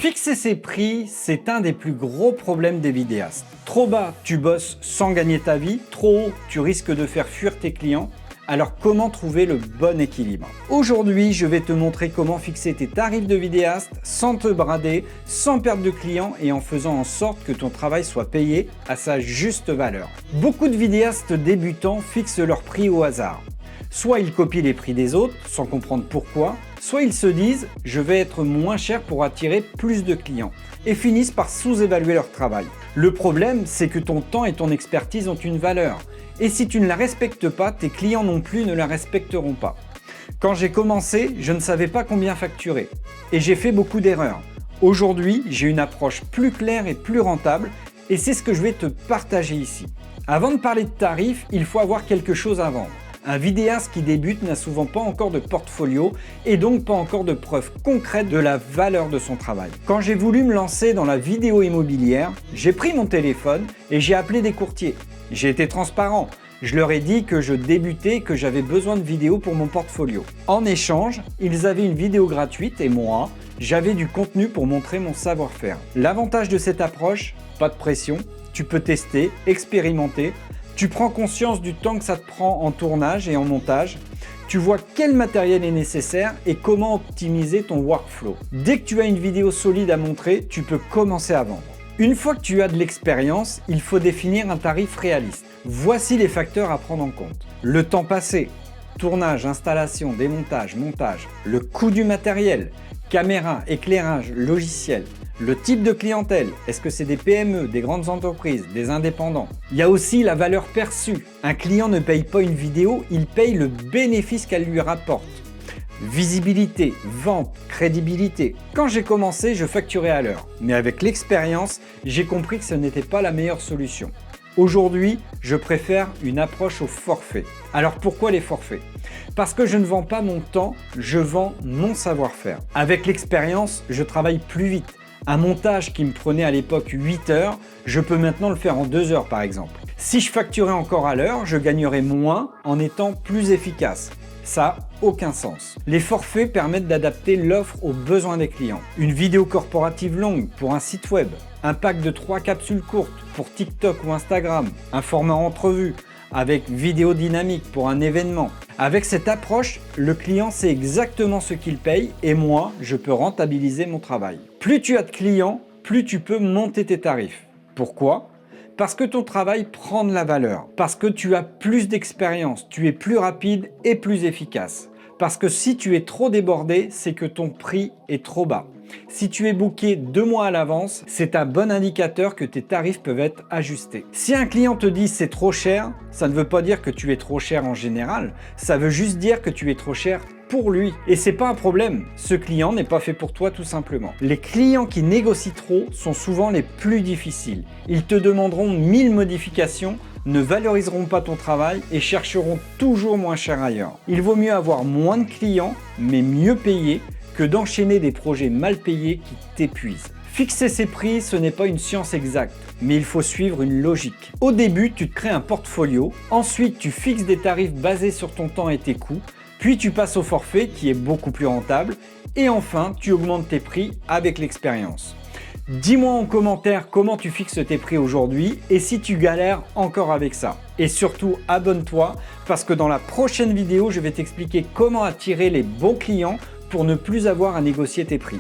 Fixer ses prix, c'est un des plus gros problèmes des vidéastes. Trop bas, tu bosses sans gagner ta vie. Trop haut, tu risques de faire fuir tes clients. Alors comment trouver le bon équilibre? Aujourd'hui, je vais te montrer comment fixer tes tarifs de vidéaste sans te brader, sans perdre de clients et en faisant en sorte que ton travail soit payé à sa juste valeur. Beaucoup de vidéastes débutants fixent leurs prix au hasard. Soit ils copient les prix des autres sans comprendre pourquoi, soit ils se disent « je vais être moins cher pour attirer plus de clients » et finissent par sous-évaluer leur travail. Le problème, c'est que ton temps et ton expertise ont une valeur. Et si tu ne la respectes pas, tes clients non plus ne la respecteront pas. Quand j'ai commencé, je ne savais pas combien facturer. Et j'ai fait beaucoup d'erreurs. Aujourd'hui, j'ai une approche plus claire et plus rentable. Et c'est ce que je vais te partager ici. Avant de parler de tarifs, il faut avoir quelque chose à vendre. Un vidéaste qui débute n'a souvent pas encore de portfolio et donc pas encore de preuves concrètes de la valeur de son travail. Quand j'ai voulu me lancer dans la vidéo immobilière, j'ai pris mon téléphone et j'ai appelé des courtiers. J'ai été transparent. Je leur ai dit que je débutais et que j'avais besoin de vidéos pour mon portfolio. En échange, ils avaient une vidéo gratuite et moi, j'avais du contenu pour montrer mon savoir-faire. L'avantage de cette approche, pas de pression, tu peux tester, expérimenter. Tu prends conscience du temps que ça te prend en tournage et en montage. Tu vois quel matériel est nécessaire et comment optimiser ton workflow. Dès que tu as une vidéo solide à montrer, tu peux commencer à vendre. Une fois que tu as de l'expérience, il faut définir un tarif réaliste. Voici les facteurs à prendre en compte. Le temps passé, tournage, installation, démontage, montage, le coût du matériel, caméra, éclairage, logiciel, le type de clientèle, est-ce que c'est des PME, des grandes entreprises, des indépendants? Il y a aussi la valeur perçue. Un client ne paye pas une vidéo, il paye le bénéfice qu'elle lui rapporte. Visibilité, vente, crédibilité. Quand j'ai commencé, je facturais à l'heure. Mais avec l'expérience, j'ai compris que ce n'était pas la meilleure solution. Aujourd'hui, je préfère une approche au forfait. Alors pourquoi les forfaits? Parce que je ne vends pas mon temps, je vends mon savoir-faire. Avec l'expérience, je travaille plus vite. Un montage qui me prenait à l'époque 8 heures, je peux maintenant le faire en 2 heures par exemple. Si je facturais encore à l'heure, je gagnerais moins en étant plus efficace. Ça n'a aucun sens. Les forfaits permettent d'adapter l'offre aux besoins des clients. Une vidéo corporative longue pour un site web, un pack de 3 capsules courtes pour TikTok ou Instagram, un format entrevue avec vidéo dynamique pour un événement. Avec cette approche, le client sait exactement ce qu'il paye et moi, je peux rentabiliser mon travail. Plus tu as de clients, plus tu peux monter tes tarifs. Pourquoi ? Parce que ton travail prend de la valeur, parce que tu as plus d'expérience, tu es plus rapide et plus efficace. Parce que si tu es trop débordé, c'est que ton prix est trop bas. Si tu es booké 2 mois à l'avance, c'est un bon indicateur que tes tarifs peuvent être ajustés. Si un client te dit c'est trop cher, ça ne veut pas dire que tu es trop cher en général, ça veut juste dire que tu es trop cher pour lui. Et c'est pas un problème, ce client n'est pas fait pour toi tout simplement. Les clients qui négocient trop sont souvent les plus difficiles. Ils te demanderont 1000 modifications, ne valoriseront pas ton travail et chercheront toujours moins cher ailleurs. Il vaut mieux avoir moins de clients, mais mieux payés, que d'enchaîner des projets mal payés qui t'épuisent. Fixer ses prix, ce n'est pas une science exacte, mais il faut suivre une logique. Au début, tu te crées un portfolio, ensuite tu fixes des tarifs basés sur ton temps et tes coûts, puis tu passes au forfait qui est beaucoup plus rentable, et enfin tu augmentes tes prix avec l'expérience. Dis-moi en commentaire comment tu fixes tes prix aujourd'hui et si tu galères encore avec ça. Et surtout, abonne-toi parce que dans la prochaine vidéo, je vais t'expliquer comment attirer les bons clients pour ne plus avoir à négocier tes prix.